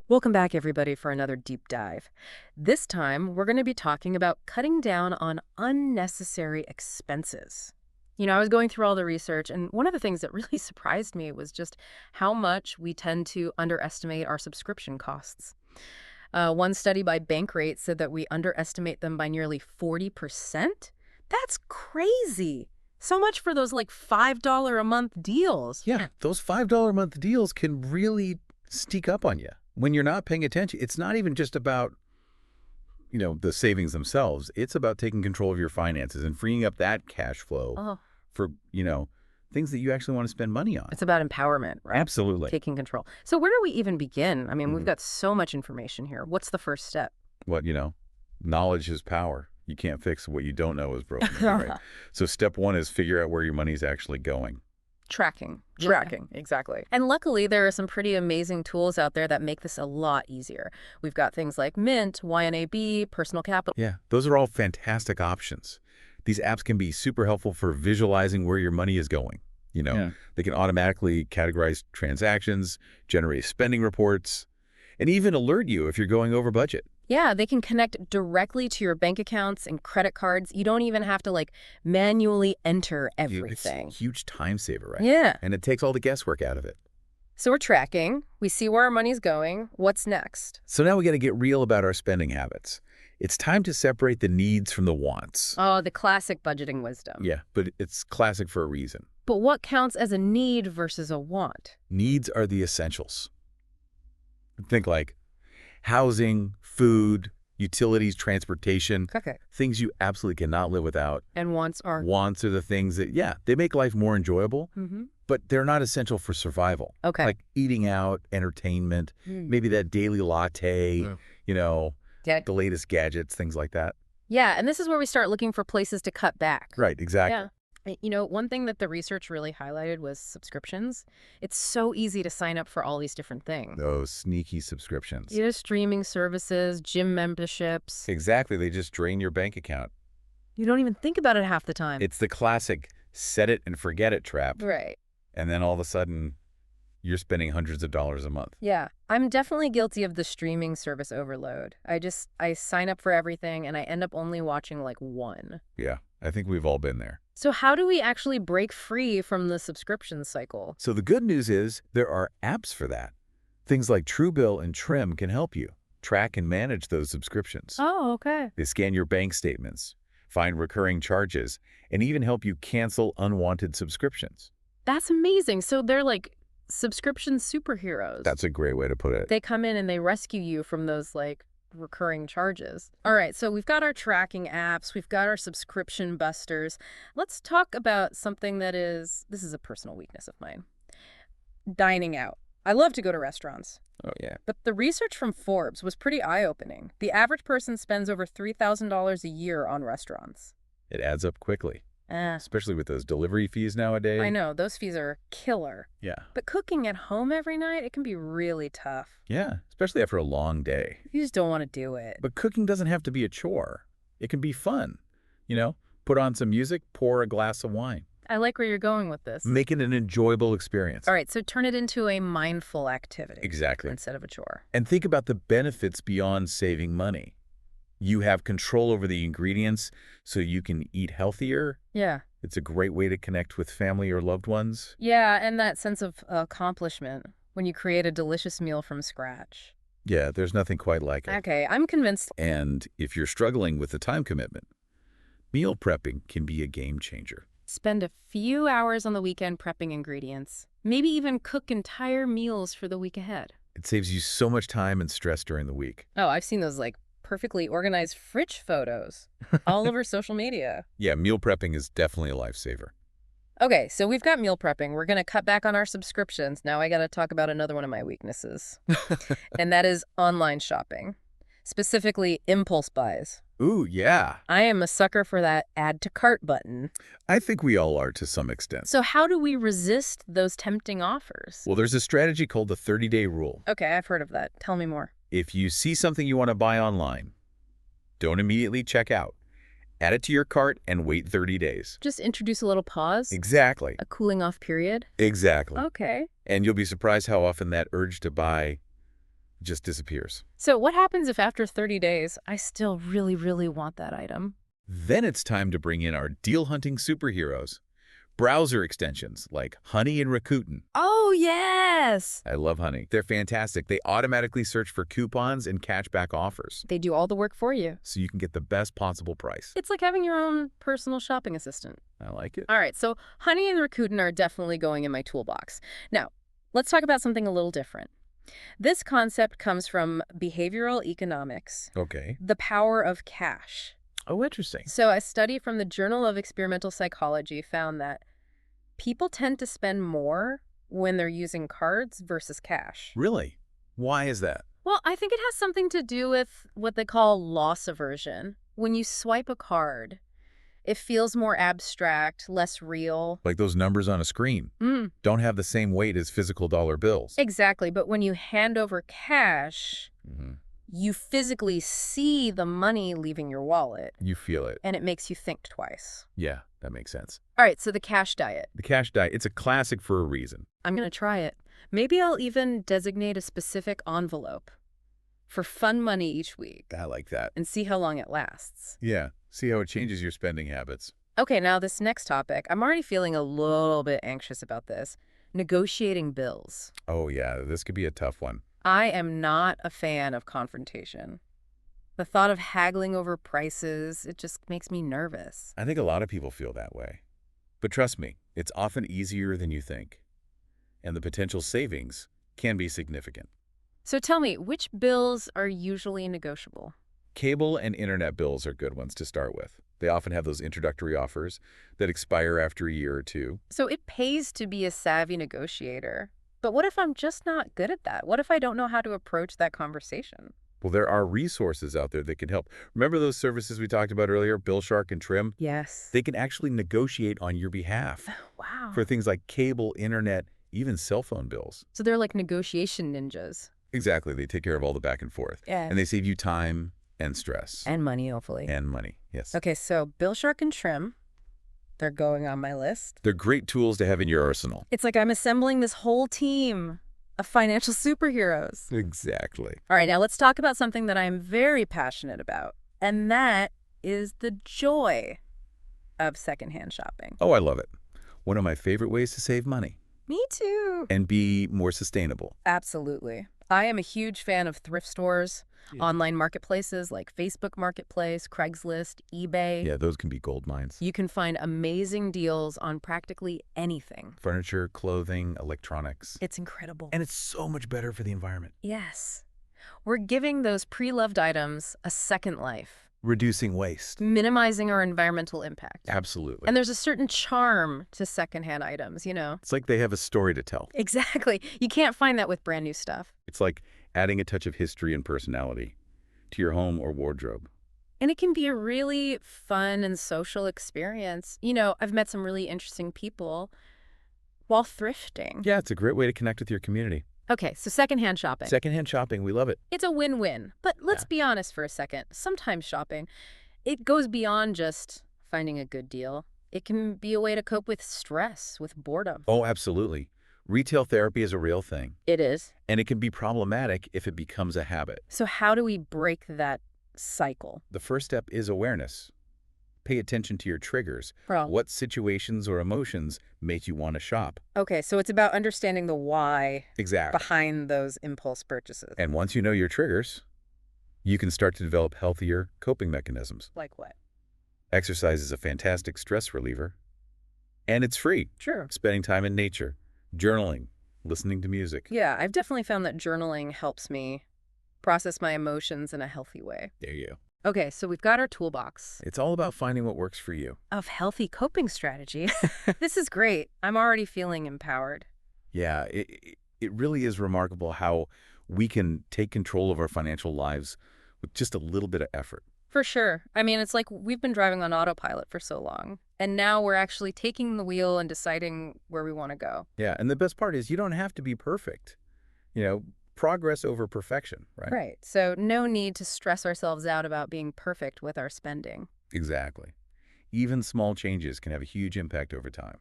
Welcome back, everybody, for another deep dive. This time, we're going to be talking about cutting down on unnecessary expenses. I was going through all the research, and one of the things that really surprised me was just how much we tend to underestimate our subscription costs. One study by Bankrate said that we underestimate them by nearly 40%. That's crazy. So much for those like $5 a month deals. Yeah, those $5 a month deals can really sneak up on you when you're not paying attention. It's not even just about, the savings themselves. It's about taking control of your finances and freeing up that cash flow for, things that you actually want to spend money on. It's about empowerment, right? Absolutely. Taking control. So where do we even begin? I mean, we've got so much information here. What's the first step? What, knowledge is power. You can't fix what you don't know is broken. Right? So step one is figure out where your money's actually going. Tracking, exactly. And luckily, there are some pretty amazing tools out there that make this a lot easier. We've got things like Mint, YNAB, Personal Capital. Yeah, those are all fantastic options. These apps can be super helpful for visualizing where your money is going. They can automatically categorize transactions, generate spending reports, and even alert you if you're going over budget. Yeah, they can connect directly to your bank accounts and credit cards. You don't even have to manually enter everything. It's a huge time saver, right? Yeah. And it takes all the guesswork out of it. So we're tracking. We see where our money's going. What's next? So now we got to get real about our spending habits. It's time to separate the needs from the wants. Oh, the classic budgeting wisdom. Yeah, but it's classic for a reason. But what counts as a need versus a want? Needs are the essentials. Think like housing, food, utilities, transportation, Okay. things you absolutely cannot live without. And wants are? Wants are the things that, they make life more enjoyable, but they're not essential for survival. Okay. Like eating out, entertainment, maybe that daily latte, the latest gadgets, things like that. Yeah, and this is where we start looking for places to cut back. Right, exactly. Yeah. One thing that the research really highlighted was subscriptions. It's so easy to sign up for all these different things. Those sneaky subscriptions. Streaming services, gym memberships. Exactly. They just drain your bank account. You don't even think about it half the time. It's the classic set it and forget it trap. Right. And then all of a sudden, you're spending hundreds of dollars a month. Yeah. I'm definitely guilty of the streaming service overload. I sign up for everything and I end up only watching one. Yeah, I think we've all been there. So how do we actually break free from the subscription cycle? So the good news is there are apps for that. Things like Truebill and Trim can help you track and manage those subscriptions. Oh, okay. They scan your bank statements, find recurring charges, and even help you cancel unwanted subscriptions. That's amazing. So they're like subscription superheroes. That's a great way to put it. They come in and they rescue you from those recurring charges. All right, so we've got our tracking apps, we've got our subscription busters. Let's talk about something this is a personal weakness of mine. Dining out. I love to go to restaurants. Oh, yeah. But the research from Forbes was pretty eye-opening. The average person spends over $3,000 a year on restaurants. It adds up quickly. Especially with those delivery fees nowadays. I know, those fees are killer. Yeah. But cooking at home every night, it can be really tough. Yeah, especially after a long day. You just don't want to do it. But cooking doesn't have to be a chore. It can be fun. Put on some music, pour a glass of wine. I like where you're going with this. Make it an enjoyable experience. All right, so turn it into a mindful activity. Exactly. Instead of a chore. And think about the benefits beyond saving money. You have control over the ingredients, so you can eat healthier. Yeah. It's a great way to connect with family or loved ones. Yeah, and that sense of accomplishment when you create a delicious meal from scratch. Yeah, there's nothing quite like it. Okay, I'm convinced. And if you're struggling with the time commitment, meal prepping can be a game changer. Spend a few hours on the weekend prepping ingredients. Maybe even cook entire meals for the week ahead. It saves you so much time and stress during the week. Oh, I've seen those perfectly organized fridge photos all over social media. Yeah, meal prepping is definitely a lifesaver. Okay, so we've got meal prepping. We're going to cut back on our subscriptions. Now I got to talk about another one of my weaknesses, and that is online shopping, specifically impulse buys. Ooh, yeah. I am a sucker for that add to cart button. I think we all are to some extent. So how do we resist those tempting offers? Well, there's a strategy called the 30-day rule. Okay, I've heard of that. Tell me more. If you see something you want to buy online, don't immediately check out. Add it to your cart and wait 30 days. Just introduce a little pause? Exactly. A cooling off period? Exactly. Okay. And you'll be surprised how often that urge to buy Just disappears. So what happens if after 30 days, I still really, really want that item? Then it's time to bring in our deal hunting superheroes. Browser extensions like Honey and Rakuten. Oh, yes! I love Honey. They're fantastic. They automatically search for coupons and cashback offers, They do all the work for you. so you can get the best possible price. It's like having your own personal shopping assistant. I like it. All right, so Honey and Rakuten are definitely going in my toolbox. Now, let's talk about something a little different. This concept comes from behavioral economics, Okay. the power of cash. Oh, interesting. So a study from the Journal of Experimental Psychology found that people tend to spend more when they're using cards versus cash. Really? Why is that? Well, I think it has something to do with what they call loss aversion. When you swipe a card, it feels more abstract, less real. Like those numbers on a screen don't have the same weight as physical dollar bills. Exactly, but when you hand over cash, Mhm. you physically see the money leaving your wallet, You feel it. and it makes you think twice. Yeah, that makes sense. All right, so the cash diet. The cash diet, it's a classic for a reason. I'm going to try it. Maybe I'll even designate a specific envelope for fun money each week I like that. and see how long it lasts. Yeah, see how it changes your spending habits. Okay, now this next topic, I'm already feeling a little bit anxious about this. Negotiating bills. Oh yeah, this could be a tough one. I am not a fan of confrontation. The thought of haggling over prices, it just makes me nervous. I think a lot of people feel that way. But trust me, it's often easier than you think. And the potential savings can be significant. So tell me, which bills are usually negotiable? Cable and internet bills are good ones to start with. They often have those introductory offers that expire after a year or two. So it pays to be a savvy negotiator. But what if I'm just not good at that? What if I don't know how to approach that conversation? Well, there are resources out there that can help. Remember those services we talked about earlier, Bill Shark and Trim? Yes. They can actually negotiate on your behalf Wow. for things like cable, internet, even cell phone bills. So they're like negotiation ninjas. Exactly. They take care of all the back and forth. Yeah. And they save you time and stress. And money, hopefully. And money. Yes. Okay, so Bill Shark and Trim, they're going on my list. They're great tools to have in your arsenal. It's like I'm assembling this whole team of financial superheroes. Exactly. All right, now let's talk about something that I'm very passionate about, and that is the joy of secondhand shopping. Oh, I love it. One of my favorite ways to save money Me too. and be more sustainable. Absolutely. I am a huge fan of thrift stores, online marketplaces like Facebook Marketplace, Craigslist, eBay. Yeah, those can be gold mines. You can find amazing deals on practically anything. Furniture, clothing, electronics. It's incredible. And it's so much better for the environment. Yes, we're giving those pre-loved items a second life, Reducing waste. minimizing our environmental impact. Absolutely. And there's a certain charm to secondhand items, you know? It's like they have a story to tell. Exactly. You can't find that with brand new stuff. It's like adding a touch of history and personality to your home or wardrobe. And it can be a really fun and social experience. You know, I've met some really interesting people while thrifting. Yeah, it's a great way to connect with your community. Okay, so secondhand shopping. Secondhand shopping, we love it. It's a win-win. But let's Yeah. be honest for a second. Sometimes shopping, it goes beyond just finding a good deal. It can be a way to cope with stress, with boredom. Oh, absolutely. Retail therapy is a real thing, It is. and it can be problematic if it becomes a habit. So how do we break that cycle? The first step is awareness. Pay attention to your triggers. Well, What situations or emotions make you want to shop? okay, so it's about understanding the why Exactly. behind those impulse purchases. And once you know your triggers, you can start to develop healthier coping mechanisms. Like what? Exercise is a fantastic stress reliever, and it's free. Sure. Spending time in nature, journaling, listening to music. Yeah, I've definitely found that journaling helps me process my emotions in a healthy way. There you go. Okay, so we've got our toolbox It's all about finding what works for you. of healthy coping strategies. This is great. I'm already feeling empowered. Yeah, it really is remarkable how we can take control of our financial lives with just a little bit of effort. For sure. I mean, it's like we've been driving on autopilot for so long, and now we're actually taking the wheel and deciding where we want to go. Yeah, and the best part is you don't have to be perfect. Progress over perfection, right? Right. So no need to stress ourselves out about being perfect with our spending. Exactly. Even small changes can have a huge impact over time.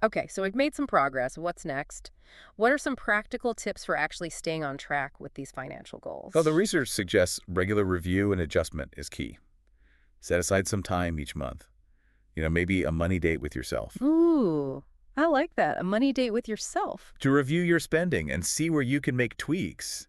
Okay, so we've made some progress. What's next? What are some practical tips for actually staying on track with these financial Well, the goals? research suggests regular review and adjustment is key. Set aside some time each month. Maybe a money date with yourself Ooh, I like that. A money date with yourself. to review your spending and see where you can make tweaks.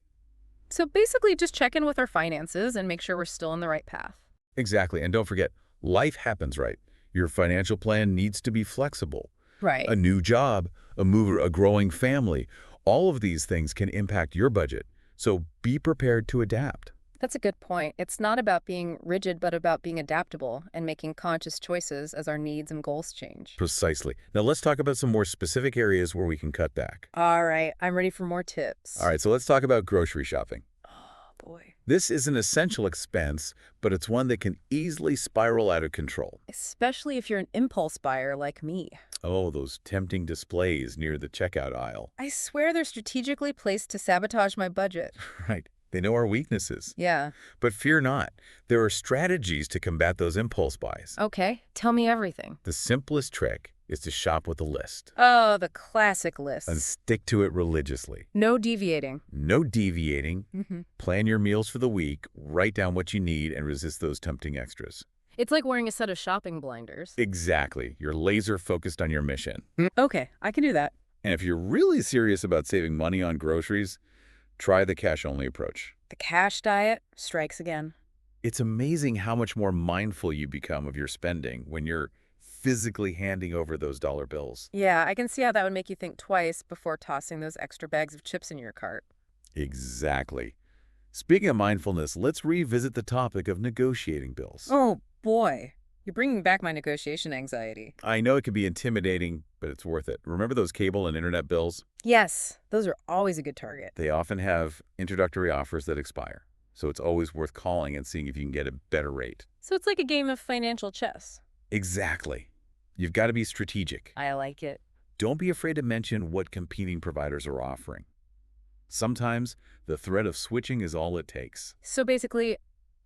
So basically, just check in with our finances and make sure we're still on the right path. Exactly. And don't forget, life happens, right? Your financial plan needs to be flexible. Right. A new job, a move, a growing family, all of these things can impact your budget. So be prepared to adapt. That's a good point. It's not about being rigid, but about being adaptable and making conscious choices as our needs and goals change. Precisely. Now let's talk about some more specific areas where we can cut back. All right, I'm ready for more All tips. right, so let's talk about grocery shopping. Oh, boy. This is an essential expense, but it's one that can easily spiral out of control. Especially if you're an impulse buyer like me. Oh, those tempting displays near the checkout aisle. I swear they're strategically placed to sabotage my budget. Right. They know our weaknesses. Yeah. But fear not. There are strategies to combat those impulse buys. Okay, tell me everything. The simplest trick is to shop with a list Oh, the classic and lists. stick to it religiously. No deviating. No deviating. Hmm. Plan your meals for the week, write down what you need, and resist those tempting extras. It's like wearing a set of shopping blinders. Exactly. You're laser focused on your mission. Okay, I can do that. And if you're really serious about saving money on groceries, try the cash-only approach. The cash diet strikes again. It's amazing how much more mindful you become of your spending when you're physically handing over those dollar bills. Yeah, I can see how that would make you think twice before tossing those extra bags of chips in your cart. Exactly. Speaking of mindfulness, let's revisit the topic of negotiating bills. Oh, boy. You're bringing back my negotiation anxiety. I know it can be intimidating, but it's worth it. Remember those cable and internet bills? Yes, those are always a good target. They often have introductory offers that expire, so it's always worth calling and seeing if you can get a better rate. So it's like a game of financial chess. Exactly. You've got to be strategic. I like it. Don't be afraid to mention what competing providers are offering. Sometimes the threat of switching is all it takes. So basically,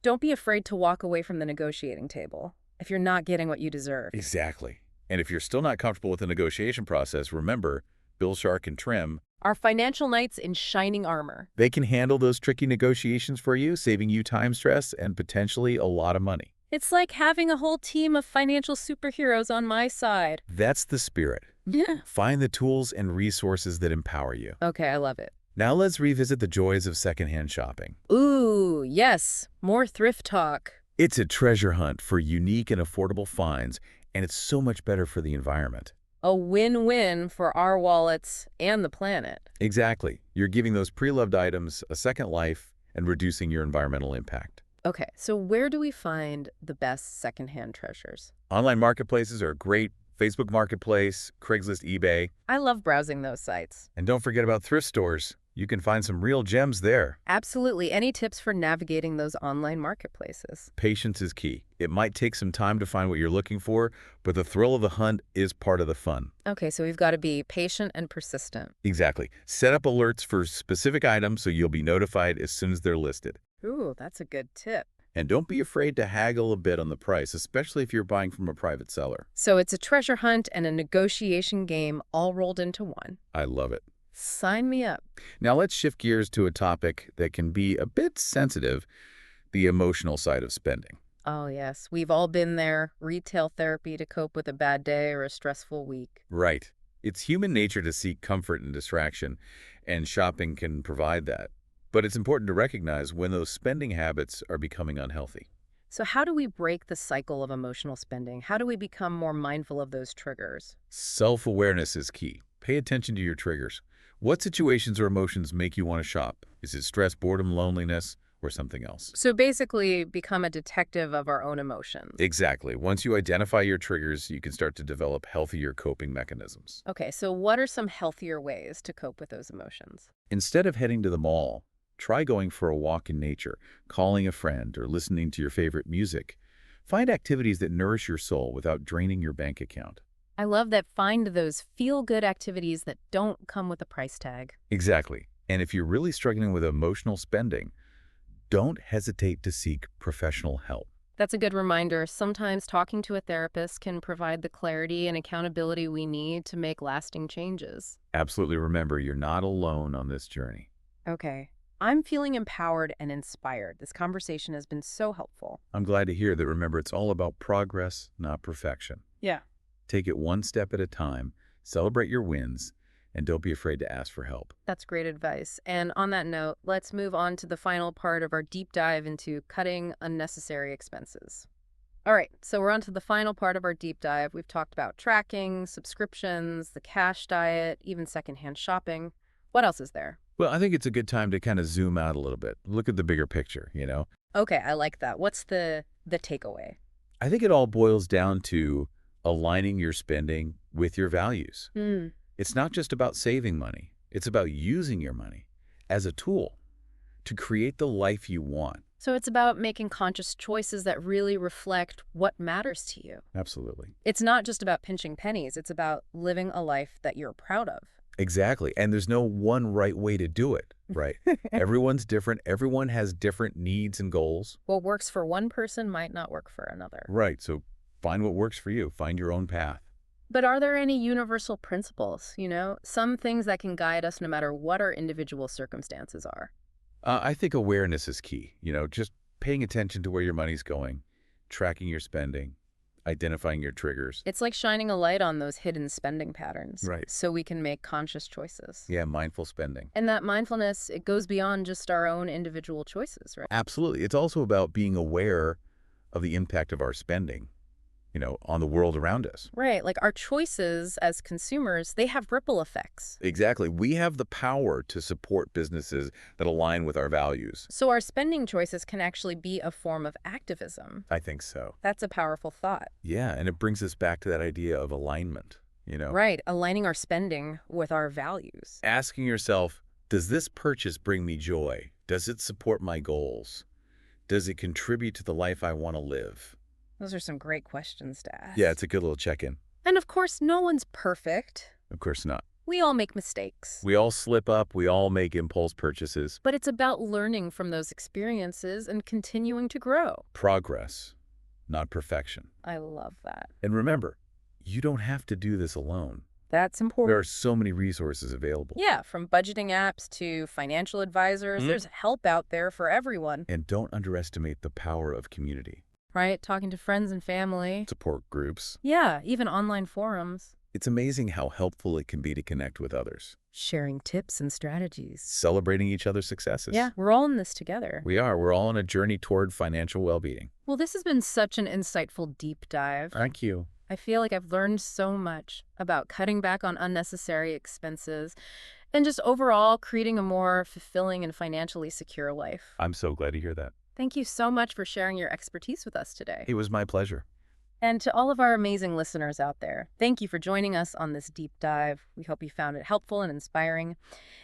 don't be afraid to walk away from the negotiating table if you're not getting what you deserve. Exactly. And if you're still not comfortable with the negotiation process, remember, Bill Shark and Trim, Our financial knights in shining armor. they can handle those tricky negotiations for you, saving you time, stress, and potentially a lot of money. It's like having a whole team of financial superheroes on my side. That's the spirit. Yeah. Find the tools and resources that empower you. Okay, I love it. Now let's revisit the joys of secondhand shopping. Ooh, yes. More thrift talk. It's a treasure hunt for unique and affordable finds, and it's so much better for the environment. A win-win for our wallets and the planet. Exactly. You're giving those pre-loved items a second life and reducing your environmental impact. Okay, so where do we find the best secondhand treasures? Online marketplaces are great. Facebook Marketplace, Craigslist, eBay. I love browsing those sites. And don't forget about thrift stores. You can find some real gems there. Absolutely. Any tips for navigating those online marketplaces? Patience is key. It might take some time to find what you're looking for, but the thrill of the hunt is part of the fun. Okay, so we've got to be patient and persistent. Exactly. Set up alerts for specific items so you'll be notified as soon as they're listed. Ooh, that's a good tip. And don't be afraid to haggle a bit on the price, especially if you're buying from a private seller. So it's a treasure hunt and a negotiation game all rolled into one. I love it. Sign me up. Now let's shift gears to a topic that can be a bit sensitive, the emotional side of spending. Oh, yes. We've all been there. Retail therapy to cope with a bad day or a stressful week. Right. It's human nature to seek comfort and distraction, and shopping can provide that. But it's important to recognize when those spending habits are becoming unhealthy. So how do we break the cycle of emotional spending? How do we become more mindful of those triggers? Self-awareness is key. Pay attention to your triggers. What situations or emotions make you want to shop? Is it stress, boredom, loneliness, or something else? So basically, become a detective of our own emotions. Exactly. Once you identify your triggers, you can start to develop healthier coping mechanisms. Okay, so what are some healthier ways to cope with those emotions? Instead of heading to the mall, try going for a walk in nature, calling a friend, or listening to your favorite music. Find activities that nourish your soul without draining your bank account. I love that. Find those feel-good activities that don't come with a price tag. Exactly. And if you're really struggling with emotional spending, don't hesitate to seek professional help. That's a good reminder. Sometimes talking to a therapist can provide the clarity and accountability we need to make lasting changes. Absolutely, remember, you're not alone on this journey. Okay. I'm feeling empowered and inspired. This conversation has been so helpful. I'm glad to hear that. Remember, it's all about progress, not perfection. Yeah. Take it one step at a time, celebrate your wins, and don't be afraid to ask for help. That's great advice. And on that note, let's move on to the final part of our deep dive into cutting unnecessary expenses. All right, so we're on to the final part of our deep dive. We've talked about tracking, subscriptions, the cash diet, even secondhand shopping. What else is there? Well, I think it's a good time to kind of zoom out a little bit. Look at the bigger picture. Okay, I like that. What's the takeaway? I think it all boils down to aligning your spending with your values. Hmm. It's not just about saving money. It's about using your money as a tool to create the life you want. So it's about making conscious choices that really reflect what matters to you. Absolutely. It's not just about pinching pennies, it's about living a life that you're proud of. Exactly. And there's no one right way to do it, right? Everyone's different. Everyone has different needs and goals. What works for one person might not work for another. Right. So find what works for you. Find your own path. But are there any universal principles, some things that can guide us no matter what our individual circumstances are? I think awareness is key. Just paying attention to where your money's going, tracking your spending, identifying your triggers. It's like shining a light on those hidden spending patterns Right. so we can make conscious choices. Yeah, mindful spending. And that mindfulness, it goes beyond just our own individual choices, right? Absolutely. It's also about being aware of the impact of our spending, on the world around us. Right, like our choices as consumers, they have ripple effects. Exactly. We have the power to support businesses that align with our values. So our spending choices can actually be a form of activism. I think so. That's a powerful thought. Yeah, and it brings us back to that idea of alignment. Right, aligning our spending with our values. Asking yourself, does this purchase bring me joy? Does it support my goals? Does it contribute to the life I want to live? Those are some great questions to Yeah, ask. it's a good little check-in. And of course, no one's perfect. Of course not. We all make mistakes. We all slip up. We all make impulse purchases. But it's about learning from those experiences and continuing to grow. Progress, not perfection. I love that. And remember, you don't have to do this alone. That's There important. are so many resources available. Yeah, from budgeting apps to financial advisors, there's help out there for everyone, And don't underestimate the power of community. right? Talking to friends and family. Support groups. Yeah, even online forums. It's amazing how helpful it can be to connect with others. Sharing tips and strategies. Celebrating each other's successes. Yeah, we're all in this together. We are. We're all on a journey toward financial well-being. Well, this has been such an insightful deep dive. Thank you. I feel like I've learned so much about cutting back on unnecessary expenses and just overall creating a more fulfilling and financially secure life. I'm so glad to hear that. Thank you so much for sharing your expertise with us today. It was my pleasure. And to all of our amazing listeners out there, thank you for joining us on this deep dive. We hope you found it helpful and inspiring.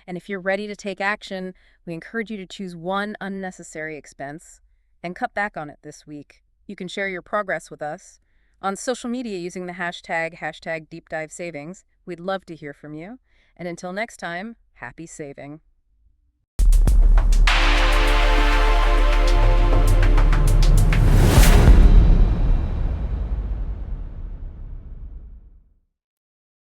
And if you're ready to take action, we encourage you to choose one unnecessary expense and cut back on it this week. You can share your progress with us on social media using the hashtag deep dive savings. We'd love to hear from you. And until next time, happy saving.